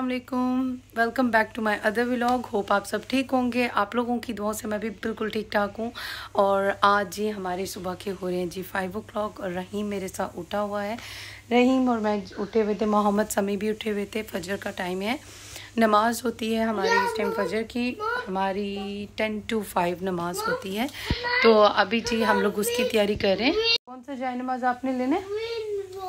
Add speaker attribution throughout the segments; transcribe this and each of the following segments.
Speaker 1: अस्सलाम वालेकुम, welcome back to my other vlog. Hope आप सब ठीक होंगे। आप लोगों की दुआओं से मैं भी बिल्कुल ठीक ठाक हूँ। और आज जी हमारे सुबह के हो रहे हैं जी 5 o'clock और रहीम मेरे साथ उठा हुआ है। रहीम और मैं उठे हुए थे, मोहम्मद समी भी उठे हुए थे। फजर का टाइम है, नमाज होती है हमारी इस टाइम फजर की। हमारी 10 to 5 नमाज होती है। तो अभी जी हम लोग उसकी तैयारी कर रहे हैं। कौन सा जाए नमाज आपने लेना है?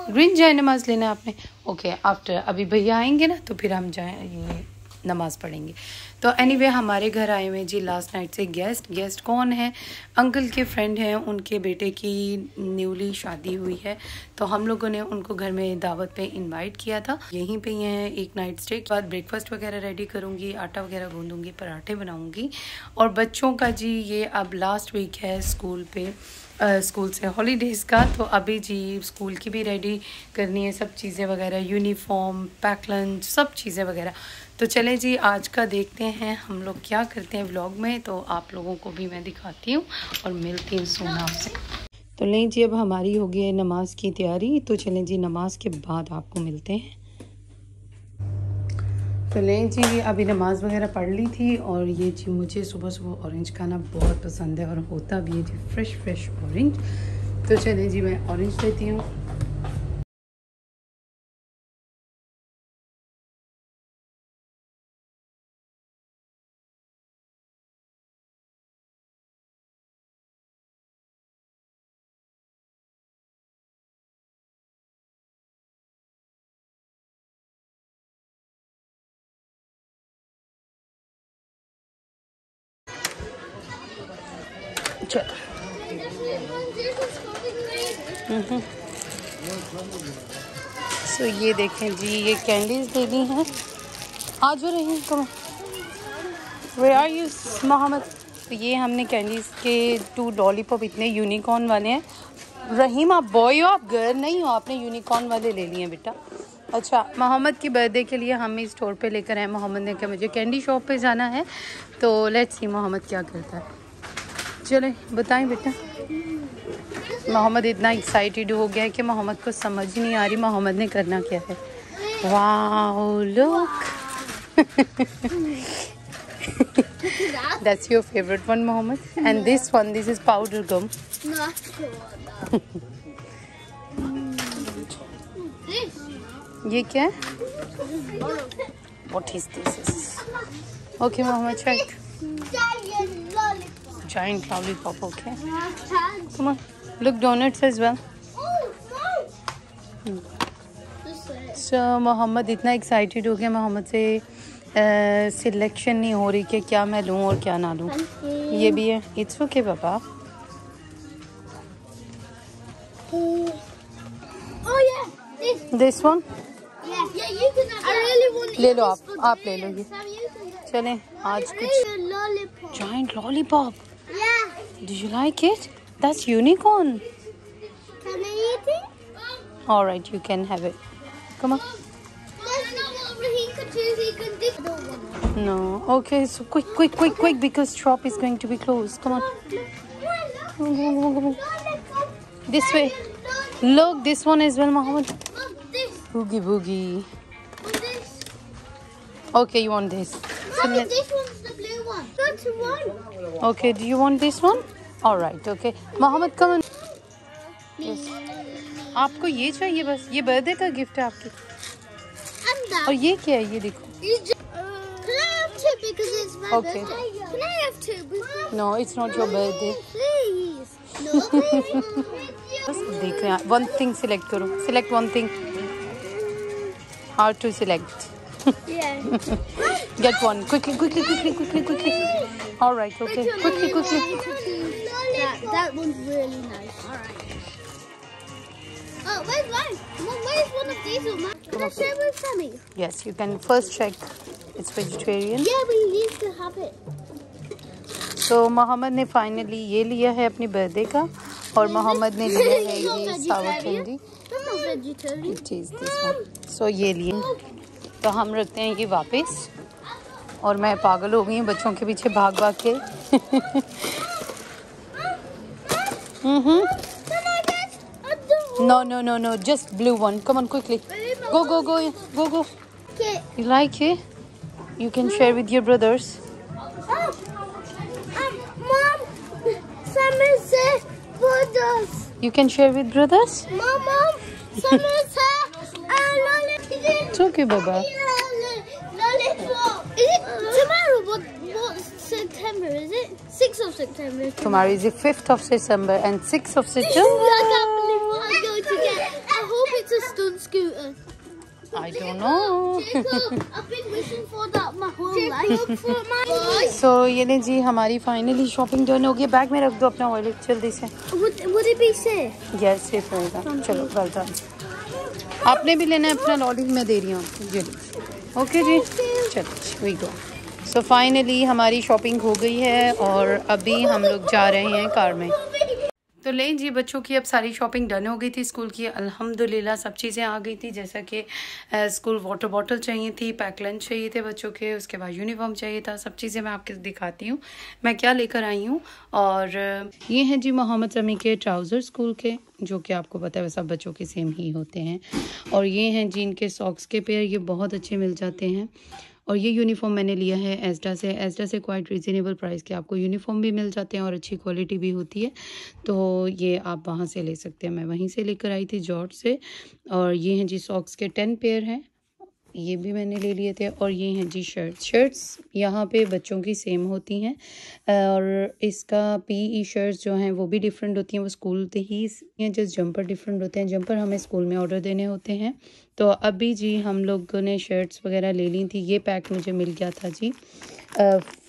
Speaker 1: ग्रीन जाए नमाज लेना है आपने। ओके, आफ्टर अभी भैया आएंगे ना तो फिर हम जाए ये नमाज पढ़ेंगे। तो एनीवे हमारे घर आए हुए जी लास्ट नाइट से गेस्ट कौन है? अंकल के फ्रेंड हैं, उनके बेटे की न्यूली शादी हुई है। तो हम लोगों ने उनको घर में दावत पे इनवाइट किया था। यहीं पे ही हैं एक नाइट स्टे के बाद ब्रेकफास्ट वगैरह रेडी करूँगी, आटा वगैरह गूंदूँगी, पराठे बनाऊँगी। और बच्चों का जी ये अब लास्ट वीक है स्कूल पे, स्कूल से हॉलीडेज़ का। तो अभी जी स्कूल की भी रेडी करनी है सब चीज़ें वगैरह, यूनिफॉर्म, पैक लंच, सब चीज़ें वगैरह। तो चले जी आज का देखते हैं हम लोग क्या करते हैं व्लॉग में। तो आप लोगों को भी मैं दिखाती हूँ और मिलती हूँ सोना आपसे। तो लें जी अब हमारी हो गई है नमाज की तैयारी। तो चलें जी नमाज के बाद आपको मिलते हैं। तो लें जी अभी नमाज़ वगैरह पढ़ ली थी। और ये जी मुझे सुबह सुबह ऑरेंज खाना बहुत पसंद है और होता भी है जी फ्रेश ऑरेंज। तो चलें जी मैं ऑरेंज लेती हूँ। सो ये देखें जी ये कैंडीज लेनी है। आज रही कम वे आर यू मोहम्मद। तो ये हमने कैंडीज के 2 लॉलीपॉप इतने यूनिकॉर्न वाले हैं। रहीम आप बॉय हो, आप गर्ल नहीं हो, आपने यूनिकॉर्न वाले ले लिए हैं बेटा। अच्छा, मोहम्मद की बर्थडे के लिए हम इस स्टोर पे लेकर आए। मोहम्मद ने कहा मुझे कैंडी शॉप पे जाना है। तो लेट्स सी मोहम्मद क्या करता है। चले बताएं बेटा। मोहम्मद इतना एक्साइटेड हो गया है कि मोहम्मद को समझ ही नहीं आ रही मोहम्मद ने करना क्या है। Wow look that's your favourite one Mohammad. And this one, this is powder gum. ये क्या है? What is this? Okay Mohammad check. Giant lollipop, okay. Come on, look donuts as well. So Mohammed इतना एक्साइटेड हो गया, मोहम्मद से सिलेक्शन नहीं हो रही कि क्या मैं लूँ और क्या ना लूँ। ये भी है, इट्स ओके पापा। दिस वन ले लो, आप ले लो ये। चलें आज कुछ giant lollipop. Do you like it? That's unicorn.
Speaker 2: Can I eat it?
Speaker 1: All right, you can have it. Come on.
Speaker 2: That's not what he could choose. He can do. I don't want it.
Speaker 1: No. Okay, so quick, because shop is going to be closed. Come on. Come on. This way. Look, this one as well, Mohammed.
Speaker 2: Look, this.
Speaker 1: Boogie boogie.
Speaker 2: This.
Speaker 1: Okay, you want this?
Speaker 2: Mommy, this one's the blue one. That's one.
Speaker 1: Okay, do you want this one? All right, okay. Mohammed, come on. Yes. आपको ये चाहिए बस? ये birthday का gift है आपकी।
Speaker 2: And that.
Speaker 1: और ये क्या है? ये देखो।
Speaker 2: Can I have two because it's my
Speaker 1: Okay.
Speaker 2: birthday? Can I have two? Because...
Speaker 1: No, it's not your birthday.
Speaker 2: Please. No, please.
Speaker 1: बस देख रहे हैं। One thing select करो। Select one thing. How to select?
Speaker 2: Yeah.
Speaker 1: Get one. Quickly. All right, okay. Quickly.
Speaker 2: That one's really nice. All right. Oh, where's mine? Mom, where's one of these on mine? Can I share with Sammy?
Speaker 1: Yes, you can first check. It's vegetarian.
Speaker 2: Yeah, we need to have it.
Speaker 1: So Mohammad ने finally ये लिया है अपनी birthday का। और मोहम्मद ने लिया है ये सावर candy.
Speaker 2: I'm not vegetarian.
Speaker 1: It is this one. So ये लिए। तो हम रखते हैं ये वापस। और मैं पागल हो गई हूँ बच्चों के पीछे भाग के। No, just blue one. Come on quickly. Go.
Speaker 2: it.
Speaker 1: You like it? You can share with your brothers.
Speaker 2: Mom, someone said brothers.
Speaker 1: You can share with brothers?
Speaker 2: Mom, someone said lollipop.
Speaker 1: It's okay, Baba.
Speaker 2: Lollipop. Is it tomorrow? What September is it? 6th of September.
Speaker 1: Tomorrow is the 5th of December and 6th of September.
Speaker 2: I can't believe what I'm going to get. I hope it's a stunt scooter.
Speaker 1: I don't know.
Speaker 2: Jacob, I've been wishing for that my whole life.
Speaker 1: So ये ले जी हमारी finally shopping done हो गई. Bag में रख दो अपना wallet जल्दी से.
Speaker 2: Would it be safe?
Speaker 1: Yes safe रहेगा. चलो वेल डन. आपने भी लेना है अपना लॉली. मैं दे रही हूँ आपको. ओके जी चलो वी गो. सो फाइनली हमारी शॉपिंग हो गई है और अभी हम लोग जा रहे हैं कार में. तो लें जी बच्चों की अब सारी शॉपिंग डन हो गई थी स्कूल की. अल्हम्दुलिल्लाह सब चीज़ें आ गई थी. जैसा कि स्कूल वाटर बॉटल चाहिए थी, पैक लंच चाहिए थे बच्चों के, उसके बाद यूनिफॉर्म चाहिए था. सब चीज़ें मैं आपके दिखाती हूँ मैं क्या लेकर आई हूँ. और ये हैं जी मोहम्मद समी के ट्राउज़र स्कूल के, जो कि आपको पता है सब बच्चों के सेम ही होते हैं. और ये हैं जी इनके सॉक्स के पेयर. ये बहुत अच्छे मिल जाते हैं. और ये यूनिफॉर्म मैंने लिया है एस्डा से. एस्डा से क्वाइट रीज़नेबल प्राइस के आपको यूनिफॉर्म भी मिल जाते हैं और अच्छी क्वालिटी भी होती है. तो ये आप वहाँ से ले सकते हैं. मैं वहीं से लेकर आई थी जॉर्ज से. और ये हैं जी सॉक्स के 10 पेयर हैं. ये भी मैंने ले लिए थे. और ये हैं जी शर्ट्स यहाँ पे बच्चों की सेम होती हैं. और इसका पीई शर्ट्स जो हैं वो भी डिफरेंट होती हैं. वो स्कूल ही जस्ट जंपर डिफरेंट होते हैं. जंपर हमें स्कूल में ऑर्डर देने होते हैं. तो अभी जी हम लोगों ने शर्ट्स वगैरह ले ली थी. ये पैक मुझे मिल गया था जी.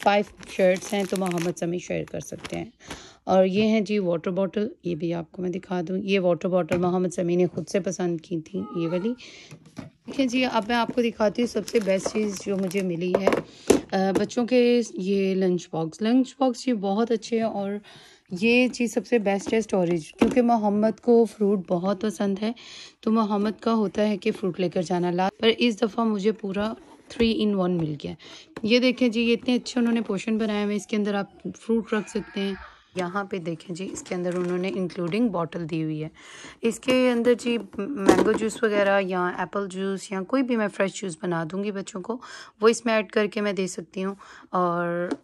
Speaker 1: 5 शर्ट्स हैं तो मोहम्मद समी शेयर कर सकते हैं. और ये हैं जी वाटर बॉटल. ये भी आपको मैं दिखा दूँ. ये वाटर बॉटल मोहम्मद समी ने खुद से पसंद की थी ये वाली. देखिए जी अब मैं आपको दिखाती हूँ सबसे बेस्ट चीज़ जो मुझे मिली है बच्चों के. ये लंच बॉक्स ये बहुत अच्छे हैं. और ये चीज़ सबसे बेस्ट है स्टोरेज, क्योंकि मोहम्मद को फ्रूट बहुत पसंद है. तो मोहम्मद का होता है कि फ़्रूट लेकर जाना. लास्ट पर इस दफ़ा मुझे पूरा 3 in 1 मिल गया. ये देखें जी ये इतने अच्छे उन्होंने पोर्शन बनाए हुए. इसके अंदर आप फ्रूट रख सकते हैं. यहाँ पे देखें जी इसके अंदर उन्होंने इंक्लूडिंग बॉटल दी हुई है. इसके अंदर जी मैंगो जूस वगैरह या एप्पल जूस या कोई भी मैं फ़्रेश जूस बना दूँगी बच्चों को, वो इसमें ऐड करके मैं दे सकती हूँ. और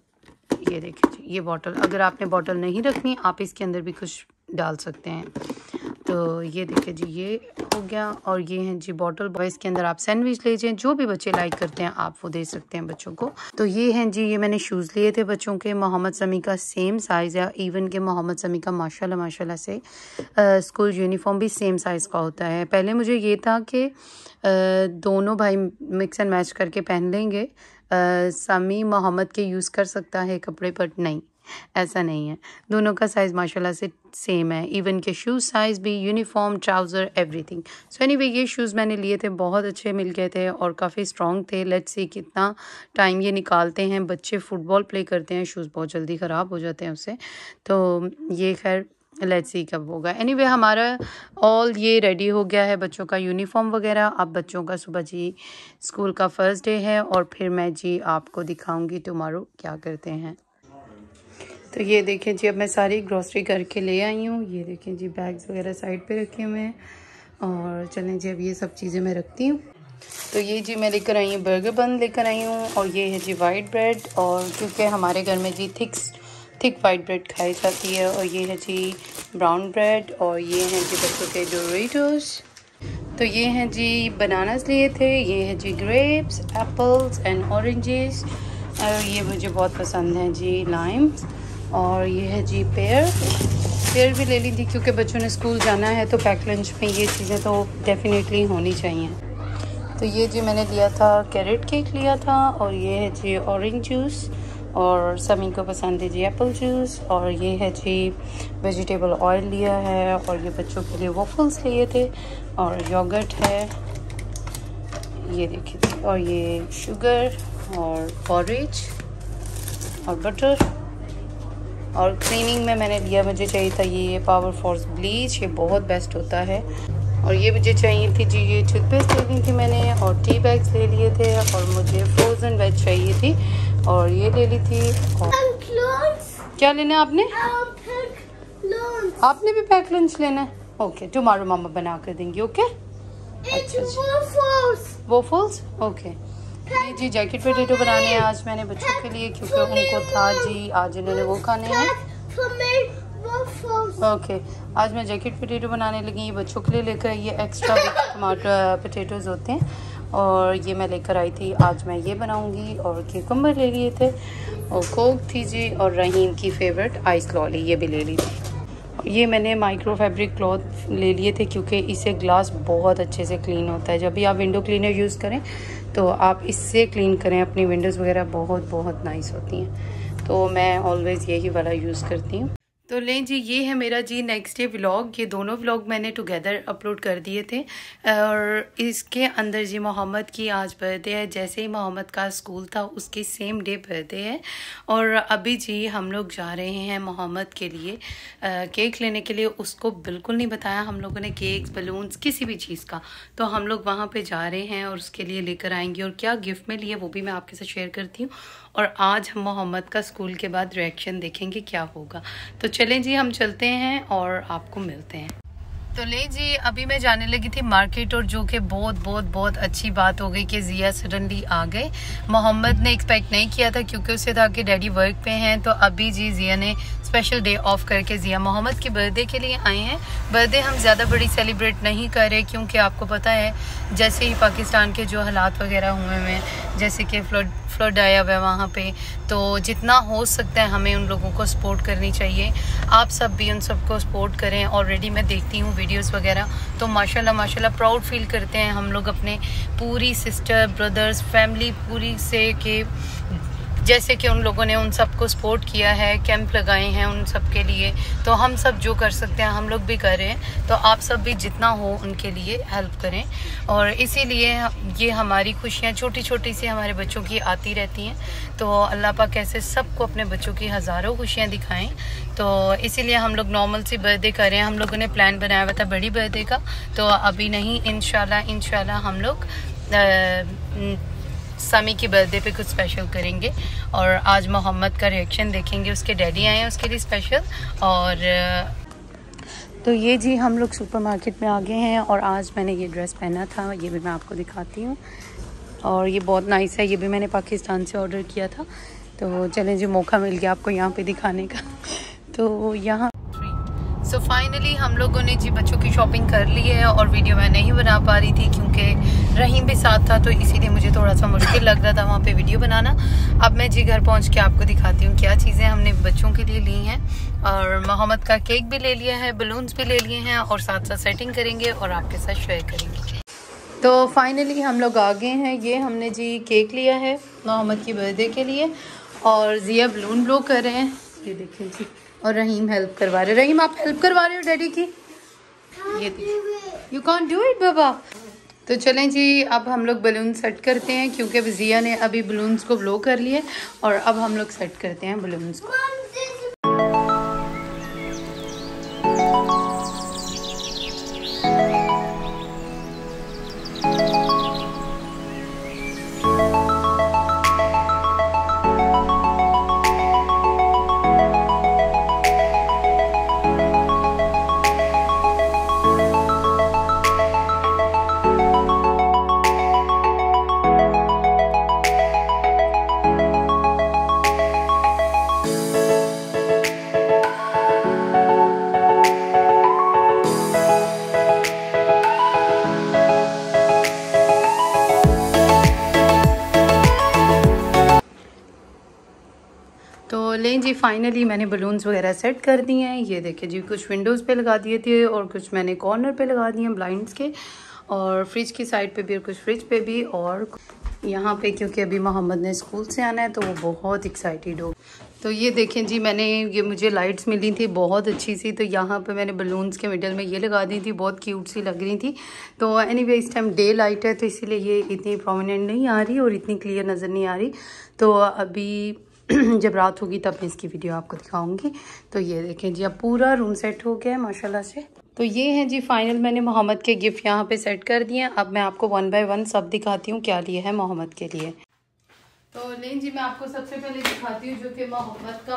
Speaker 1: ये देखिए जी ये बॉटल, अगर आपने बॉटल नहीं रखनी आप इसके अंदर भी कुछ डाल सकते हैं. तो ये देखिए जी ये हो गया. और ये हैं जी बॉटल. इसके अंदर आप सैंडविच लीजिए, जो भी बच्चे लाइक करते हैं आप वो दे सकते हैं बच्चों को. तो ये हैं जी ये मैंने शूज़ लिए थे बच्चों के. मोहम्मद समी का सेम साइज़ है. इवन के मोहम्मद समी का माशाल्लाह से स्कूल यूनिफॉर्म भी सेम साइज़ का होता है. पहले मुझे ये था कि दोनों भाई मिक्स एंड मैच करके पहन लेंगे. समी मोहम्मद के यूज़ कर सकता है कपड़े, पर नहीं ऐसा नहीं है. दोनों का साइज़ माशाल्लाह से सेम है. इवन के शूज़ साइज़ भी, uniform, trouser, everything. So anyway ये शूज़ मैंने लिए थे, बहुत अच्छे मिल गए थे और काफ़ी स्ट्रॉन्ग थे. लेट्स सी कितना टाइम ये निकालते हैं. बच्चे फुटबॉल प्ले करते हैं, शूज़ बहुत जल्दी ख़राब हो जाते हैं उससे. तो ये खैर लेट्स सी कब होगा. एनीवे हमारा ऑल ये रेडी हो गया है बच्चों का यूनिफॉर्म वगैरह. अब बच्चों का सुबह जी स्कूल का फर्स्ट डे है और फिर मैं जी आपको दिखाऊंगी टुमारो क्या करते हैं. तो ये देखें जी अब मैं सारी ग्रॉसरी करके ले आई हूँ. ये देखें जी बैग्स वगैरह साइड पे रखे हुए हैं. और चलें जी अब ये सब चीज़ें मैं रखती हूँ. तो ये जी मैं लेकर आई हूँ बर्गर बन लेकर आई हूँ. और ये है जी वाइट ब्रेड. और क्योंकि हमारे घर में जी थिक वाइट ब्रेड खाई जाती है. और ये है जी ब्राउन ब्रेड. और ये हैं जी बच्चों के डोरिटोस. तो ये हैं जी बनानास लिए थे. ये है जी ग्रेप्स, एप्पल्स एंड ऑरेंजेस. और ये मुझे बहुत पसंद हैं जी लाइम्स. और ये है जी पेयर भी ले ली थी क्योंकि बच्चों ने स्कूल जाना है. तो पैक लंच में ये चीज़ें तो डेफिनेटली होनी चाहिए. तो ये जी मैंने लिया था कैरेट केक लिया था. और ये है जी ऑरेंज जूस. और समी को पसंद है जी एप्पल जूस. और ये है जी वेजिटेबल ऑयल लिया है. और ये बच्चों के लिए वॉफल्स लिए थे. और योगर्ट है ये देखिए. और ये शुगर और पॉरेज और बटर. और क्लीनिंग में मैंने लिया, मुझे चाहिए था ये पावर फोर्स ब्लीच. ये बहुत बेस्ट होता है. और ये मुझे चाहिए थी जी ये टूथपेस्ट ले ली थी मैंने. और टी बैग्स ले लिए थे. और मुझे फ्रोज़न वेज चाहिए थी और ये ले ली थी. और क्या लेना है आपने? आपने भी पैक लंच लेना है? ओके टुमारो मामा बना कर देंगी. Okay waffles, okay. ये जी जैकेट पोटैटो बनाने हैं आज मैंने बच्चों के लिए, क्योंकि उनको था जी आज इन्होंने वो खाने हैं। ओके, आज मैं जैकेट पोटैटो बनाने लगी। ये बच्चों के लिए लेकर, ये एक्स्ट्रा बिग टमाटर पोटैटोज होते हैं और ये मैं लेकर आई थी। आज मैं ये बनाऊंगी। और क्यूकम्बर ले लिए थे और कोक थी जी, और रहीम की फेवरेट आइस लॉली ये भी ले ली थी। ये मैंने माइक्रो फैब्रिक क्लॉथ ले लिए थे क्योंकि इससे ग्लास बहुत अच्छे से क्लीन होता है। जब भी आप विंडो क्लीनर यूज़ करें तो आप इससे क्लीन करें अपनी विंडोज़ वगैरह, बहुत बहुत नाइस होती हैं। तो मैं ऑलवेज़ यही वाला यूज़ करती हूँ। तो लें जी, ये है मेरा जी नेक्स्ट डे व्लॉग। ये दोनों व्लॉग मैंने टुगेदर अपलोड कर दिए थे। और इसके अंदर जी मोहम्मद की आज बर्थडे है। जैसे ही मोहम्मद का स्कूल था उसकी सेम डे बर्थडे है। और अभी जी हम लोग जा रहे हैं मोहम्मद के लिए केक लेने के लिए। उसको बिल्कुल नहीं बताया हम लोगों ने केक्स, बलून्स, किसी भी चीज़ का। तो हम लोग वहाँ पे जा रहे हैं और उसके लिए लेकर आएंगे। और क्या गिफ्ट में लिए वो भी मैं आपके साथ शेयर करती हूँ। और आज हम मोहम्मद का स्कूल के बाद रिएक्शन देखेंगे क्या होगा। तो चलें जी, हम चलते हैं और आपको मिलते हैं। तो ले जी, अभी मैं जाने लगी थी मार्केट, और जो कि बहुत अच्छी बात हो गई कि जिया सडनली आ गए। मोहम्मद ने एक्सपेक्ट नहीं किया था क्योंकि उससे था कि डैडी वर्क पे हैं। तो अभी जी जिया ने स्पेशल डे ऑफ करके जिया मोहम्मद की बर्थडे के लिए आए हैं। बर्थडे हम ज़्यादा बड़ी सेलिब्रेट नहीं कर रहे क्योंकि आपको पता है जैसे ही पाकिस्तान के जो हालात वगैरह हुए हैं, जैसे कि फ्लड आया हुआ है वहाँ पे, तो जितना हो सकता है हमें उन लोगों को सपोर्ट करनी चाहिए। आप सब भी उन सबको सपोर्ट करें। ऑलरेडी मैं देखती हूँ वीडियोस वगैरह, तो माशाल्लाह प्राउड फील करते हैं हम लोग अपने पूरी सिस्टर ब्रदर्स फैमिली पूरी से कि जैसे कि उन लोगों ने उन सबको सपोर्ट किया है, कैंप लगाए हैं उन सब के लिए। तो हम सब जो कर सकते हैं हम लोग भी कर रहे हैं। तो आप सब भी जितना हो उनके लिए हेल्प करें। और इसीलिए ये हमारी खुशियाँ छोटी छोटी सी हमारे बच्चों की आती रहती हैं। तो अल्लाह पाक कैसे सबको अपने बच्चों की हज़ारों खुशियाँ दिखाएं। तो इसीलिए हम लोग नॉर्मल सी बर्थडे कर रहे हैं। हम लोगों ने प्लान बनाया हुआ था बड़ी बर्थडे का, तो अभी नहीं, इंशाल्लाह हम लोग समी की बर्थडे पे कुछ स्पेशल करेंगे। और आज मोहम्मद का रिएक्शन देखेंगे। उसके डैडी आए हैं उसके लिए स्पेशल। और तो ये जी हम लोग सुपरमार्केट में आ गए हैं और आज मैंने ये ड्रेस पहना था, ये भी मैं आपको दिखाती हूँ। और ये बहुत नाइस है, ये भी मैंने पाकिस्तान से ऑर्डर किया था। तो चलें जी, मौका मिल गया आपको यहाँ पे दिखाने का। तो यहाँ सो फाइनली हम लोगों ने जी बच्चों की शॉपिंग कर ली है। और वीडियो मैं नहीं बना पा रही थी क्योंकि रहीम भी साथ था, तो इसीलिए मुझे थोड़ा सा मुश्किल लग रहा था वहाँ पे वीडियो बनाना। अब मैं जी घर पहुँच के आपको दिखाती हूँ क्या चीज़ें हमने बच्चों के लिए ली हैं। और मोहम्मद का केक भी ले लिया है, बलून्स भी ले लिए हैं, और साथ साथ सेटिंग करेंगे और आपके साथ शेयर करेंगे। तो फाइनली हम लोग आ गए हैं। ये हमने जी केक लिया है मोहम्मद की बर्थडे के लिए, और जिया बलून ब्लो कर रहे हैं, ये देखें जी। और रहीम हेल्प करवा रहे। रहीम आप हेल्प करवा रहे हो डैडी की? ये यू कांट डू इट बाबा। तो चलें जी, अब हम लोग बलून सेट करते हैं क्योंकि जिया ने अभी बलून्स को ब्लो कर लिए, और अब हम लोग सेट करते हैं बलून्स को। तो लें जी, फाइनली मैंने बलून्स वगैरह सेट कर दिए हैं। ये देखिए जी, कुछ विंडोज़ पे लगा दिए थे और कुछ मैंने कॉर्नर पे लगा दिए हैं ब्लाइंड्स के, और फ्रिज की साइड पे भी और कुछ फ्रिज पे भी। और यहाँ पे क्योंकि अभी मोहम्मद ने स्कूल से आना है तो वो बहुत एक्साइटेड हो। तो ये देखें जी, ये मुझे लाइट्स मिली थी बहुत अच्छी सी, तो यहाँ पे मैंने बलून्स के मिडल में ये लगा दी थी, बहुत क्यूट सी लग रही थी। तो एनीवे इस टाइम डे लाइट है तो इसीलिए ये इतनी प्रोमिनेंट नहीं आ रही और इतनी क्लियर नज़र नहीं आ रही। तो अभी जब रात होगी तब मैं इसकी वीडियो आपको दिखाऊंगी। तो ये देखें जी, अब पूरा रूम सेट हो गया है माशाल्लाह से। तो ये है जी फाइनल, मैंने मोहम्मद के गिफ्ट यहाँ पे सेट कर दिए हैं। अब मैं आपको 1 बाय 1 सब दिखाती हूँ क्या लिया है मोहम्मद के लिए। तो लें जी, मैं आपको सबसे पहले दिखाती हूँ जो कि मोहम्मद का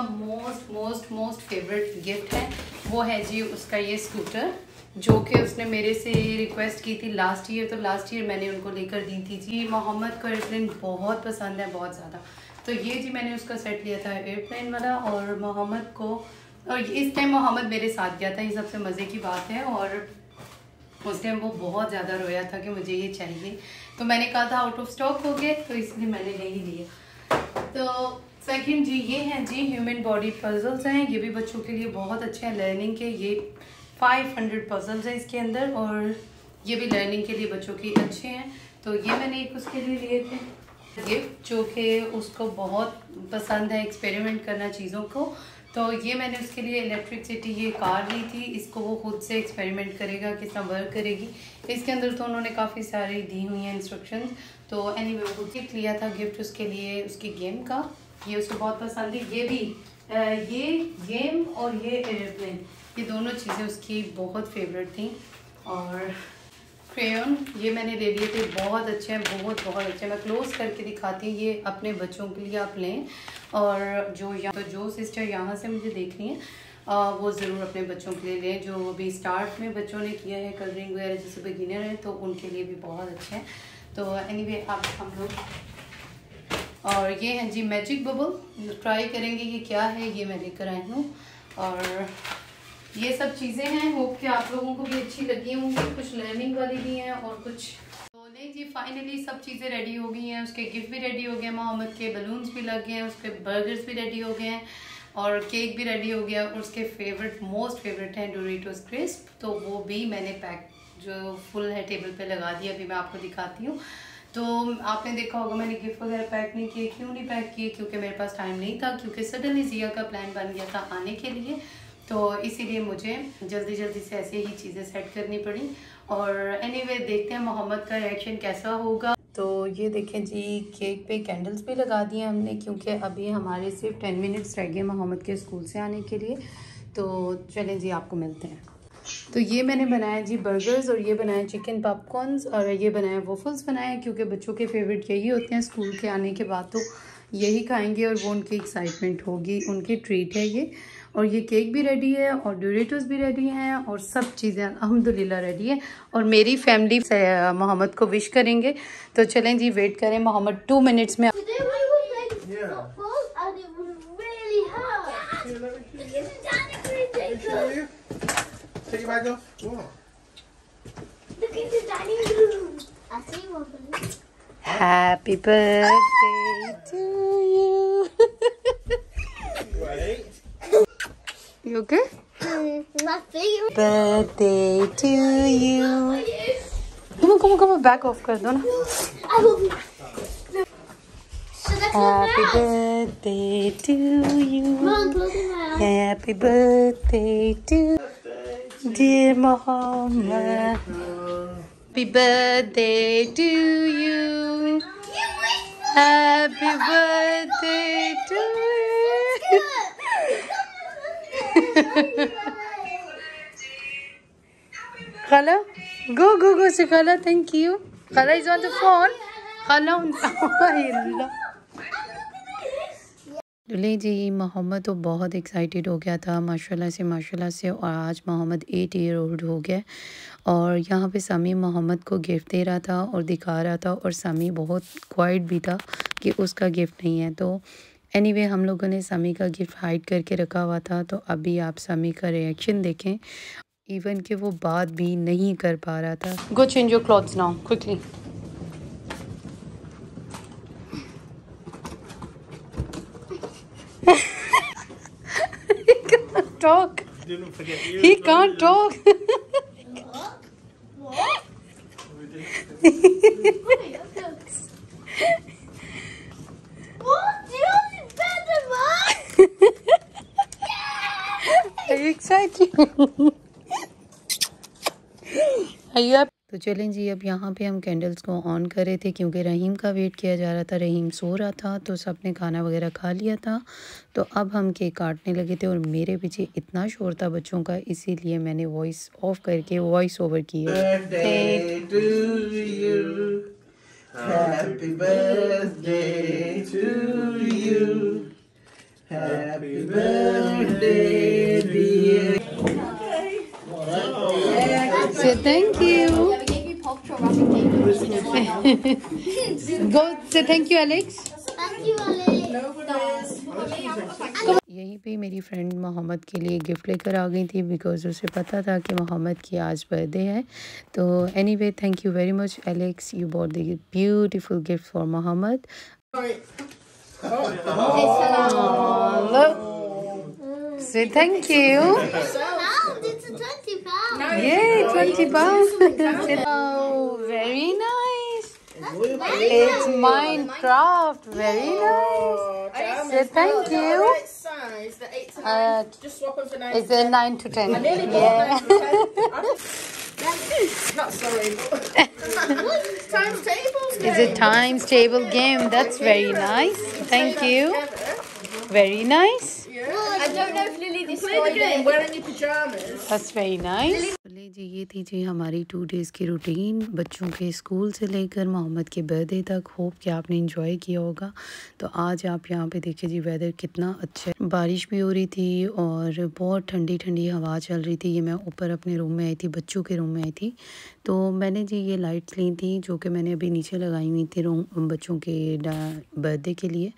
Speaker 1: मोस्ट फेवरेट गिफ्ट है, वो है जी उसका ये स्कूटर। जो कि उसने मेरे से रिक्वेस्ट की थी लास्ट ईयर, तो लास्ट ईयर मैंने उनको लेकर दी थी जी। मोहम्मद को एयरप्लेन बहुत पसंद है, बहुत ज़्यादा। तो ये जी मैंने उसका सेट लिया था एयरप्लेन वाला, और मोहम्मद को, और इस टाइम मोहम्मद मेरे साथ गया था, ये सबसे मज़े की बात है। और उस टाइम वो बहुत ज़्यादा रोया था कि मुझे ये चाहिए, तो मैंने कहा था आउट ऑफ स्टॉक हो गए, तो इसलिए मैंने ले ही लिया। तो सेकंड जी ये हैं जी ह्यूमन बॉडी पजल्स हैं, ये भी बच्चों के लिए बहुत अच्छे हैं लर्निंग के। ये 500 पजल्स हैं इसके अंदर, और ये भी लर्निंग के लिए बच्चों के अच्छे हैं। तो ये मैंने एक उसके लिए लिए थे गिफ्ट, जो कि उसको बहुत पसंद है एक्सपेरिमेंट करना चीज़ों को। तो ये मैंने उसके लिए इलेक्ट्रिसिटी ये कार ली थी, इसको वो खुद से एक्सपेरिमेंट करेगा किस तरह वर्क करेगी। इसके अंदर तो उन्होंने काफ़ी सारी दी हुई हैं इंस्ट्रक्शंस। तो एनीवे वो गिफ्ट लिया था गिफ्ट उसके लिए उसकी गेम का, ये उसको बहुत पसंद है। ये भी ये गेम और ये एयरप्लेन, ये दोनों चीज़ें उसकी बहुत फेवरेट थी। और क्रेयॉन ये मैंने ले लिए थे, बहुत अच्छे हैं, बहुत बहुत अच्छे हैं। मैं क्लोज करके दिखाती हूँ, ये अपने बच्चों के लिए आप लें। और जो सिस्टर यहाँ से मुझे देख रही हैं वो ज़रूर अपने बच्चों के लिए लें, जो अभी स्टार्ट में बच्चों ने किया है कलरिंग वगैरह, जैसे बिगिनर हैं, तो उनके लिए भी बहुत अच्छे हैं। तो एनीवे आप हम लोग, और ये हैं जी मैजिक बबल, ट्राई करेंगे ये क्या है, ये मैं लेकर आई हूँ। और ये सब चीज़ें हैं, होप कि आप लोगों को भी अच्छी लगी होंगी, कुछ लर्निंग वाली भी हैं और कुछ। तो नहीं जी फाइनली सब चीज़ें रेडी हो गई हैं, उसके गिफ्ट भी रेडी हो गए, मोहम्मद के बलून्स भी लग गए हैं, उसके बर्गर्स भी रेडी हो गए हैं, और केक भी रेडी हो गया। और उसके मोस्ट फेवरेट हैं डोरिटोस क्रिस्प, तो वो भी मैंने पैक जो फुल है टेबल पे लगा दिया, अभी मैं आपको दिखाती हूँ। तो आपने देखा होगा मैंने गिफ्ट वगैरह पैक नहीं किए, क्यों नहीं पैक किए, क्योंकि मेरे पास टाइम नहीं था, क्योंकि सडनली जिया का प्लान बन गया था आने के लिए, तो इसीलिए मुझे जल्दी जल्दी से ऐसे ही चीज़ें सेट करनी पड़ी। और एनीवे देखते हैं मोहम्मद का रिएक्शन कैसा होगा। तो ये देखें जी केक पे कैंडल्स भी लगा दिए हमने, क्योंकि अभी हमारे सिर्फ 10 मिनट्स रह गए मोहम्मद के स्कूल से आने के लिए। तो चलें जी आपको मिलते हैं। तो ये मैंने बनाया जी बर्गर्स, और ये बनाया चिकन पॉपकॉर्न्स, और ये बनाया वॉफल्स बनाए, क्योंकि बच्चों के फेवरेट यही होते हैं, स्कूल के आने के बाद तो यही खाएंगे, और वो उनकी एक्साइटमेंट होगी, उनकी ट्रीट है ये। और ये केक भी रेडी है, और डोरिटोस भी रेडी हैं, और सब चीज़ें अल्हम्दुलिल्लाह रेडी है। और मेरी फैमिली से मोहम्मद को विश करेंगे। तो चलें जी वेट करें, मोहम्मद 2 मिनट्स में।
Speaker 3: Take it back though. Wow.
Speaker 2: Look in the dining room. I see one balloon.
Speaker 1: Happy birthday to you.
Speaker 3: Wait.
Speaker 1: You okay?
Speaker 2: My favorite.
Speaker 1: Birthday to you. Come on, back off कर दो ना.
Speaker 2: I will be. Should I close
Speaker 1: Happy
Speaker 2: my eyes?
Speaker 1: birthday to you.
Speaker 2: Mom, closing my eyes.
Speaker 1: Happy birthday to dear Mohammed. Happy birthday to you. Happy birthday to you. Khala, go say Khala, thank you. Khala is on the phone. Khala on. ले जी मोहम्मद तो बहुत excited हो गया था माशाल्लाह से, और आज मोहम्मद 8 ईयर ओल्ड हो गया। और यहाँ पे सामी मोहम्मद को गिफ्ट दे रहा था और दिखा रहा था, और सामी बहुत क्वाइट भी था कि उसका गिफ्ट नहीं है। तो एनीवे हम लोगों ने सामी का गिफ्ट हाइड करके रखा हुआ था। तो अभी आप सामी का रिएक्शन देखें, इवन कि वो बात भी नहीं कर पा रहा था। Go change your clothes now quickly. Talk.
Speaker 3: Didn't forget you.
Speaker 1: He can't talk. Are you excited? Are you up? तो चलें जी अब यहाँ पे हम कैंडल्स को ऑन कर रहे थे, क्योंकि रहीम का वेट किया जा रहा था। रहीम सो रहा था, तो सब ने खाना वगैरह खा लिया था। तो अब हम केक काटने लगे थे, और मेरे पीछे इतना शोर था बच्चों का, इसीलिए मैंने वॉइस ऑफ करके वॉइस ओवर की है।
Speaker 3: Happy birthday to you. Happy birthday, dear.
Speaker 1: thank you.
Speaker 2: Yeah, we gave you Paw Patrol wrapping paper.
Speaker 1: Go say thank you, Alex.
Speaker 2: Thank you, Alex.
Speaker 1: यहीं पे मेरी फ्रेंड मोहम्मद के लिए गिफ्ट लेकर आ गई थी बिकॉज़ उसे पता था कि मोहम्मद की आज बर्थडे है। तो anyway thank you very much Alex, you bought the beautiful gift for Mohammed. Say thank you.
Speaker 2: Pound, it's a 20 pound.
Speaker 1: Yay, 20 pounds. Oh, very nice. It's Minecraft. Very nice. Say thank you.
Speaker 3: Size, the 8 to 9. Just swap them for 9
Speaker 1: Is it 9 to 10?
Speaker 3: I nearly bought
Speaker 1: Yeah.
Speaker 3: 9 to 10. Not sorry. Times tables.
Speaker 1: Is it times table game? That's very nice. Thank you. Very nice.
Speaker 2: I don't know if Lily
Speaker 3: Play the
Speaker 2: destroyed
Speaker 3: game
Speaker 2: it.
Speaker 3: wearing your pajamas.
Speaker 1: That's very nice. चलिए जी, ये थी जी हमारी 2 days की routine बच्चों के school से लेकर मोहम्मद के बर्थडे तक। होप कि आपने एंजॉय किया होगा। तो आज आप यहाँ पे देखिए जी वेदर कितना अच्छा है, बारिश भी हो रही थी और बहुत ठंडी ठंडी हवा चल रही थी। ये मैं ऊपर अपने रूम में आई थी, बच्चों के रूम में आई थी। तो मैंने जी ये लाइट्स ली थी जो कि मैंने अभी नीचे लगाई हुई थी रूम बच्चों के बर्थडे के लिए।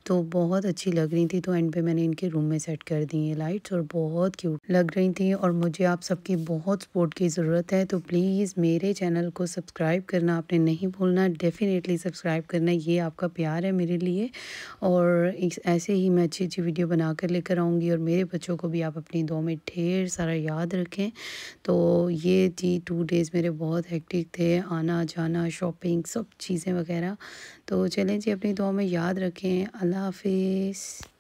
Speaker 1: तो बहुत अच्छी लग रही थी, तो एंड पे मैंने इनके रूम में सेट कर दी ये लाइट्स और बहुत क्यूट लग रही थी। और मुझे आप सबकी बहुत सपोर्ट की ज़रूरत है, तो प्लीज़ मेरे चैनल को सब्सक्राइब करना आपने नहीं भूलना। डेफ़िनेटली सब्सक्राइब करना, ये आपका प्यार है मेरे लिए। और ऐसे ही मैं अच्छी अच्छी वीडियो बना कर लेकर आऊँगी और मेरे बच्चों को भी आप अपनी दुआ में ढेर सारा याद रखें। तो ये जी 2 डेज़ मेरे बहुत हेक्टिक थे, आना जाना शॉपिंग सब चीज़ें वगैरह। तो चलें जी, अपनी दुआ में याद रखें। अल्लाह हाफिज़।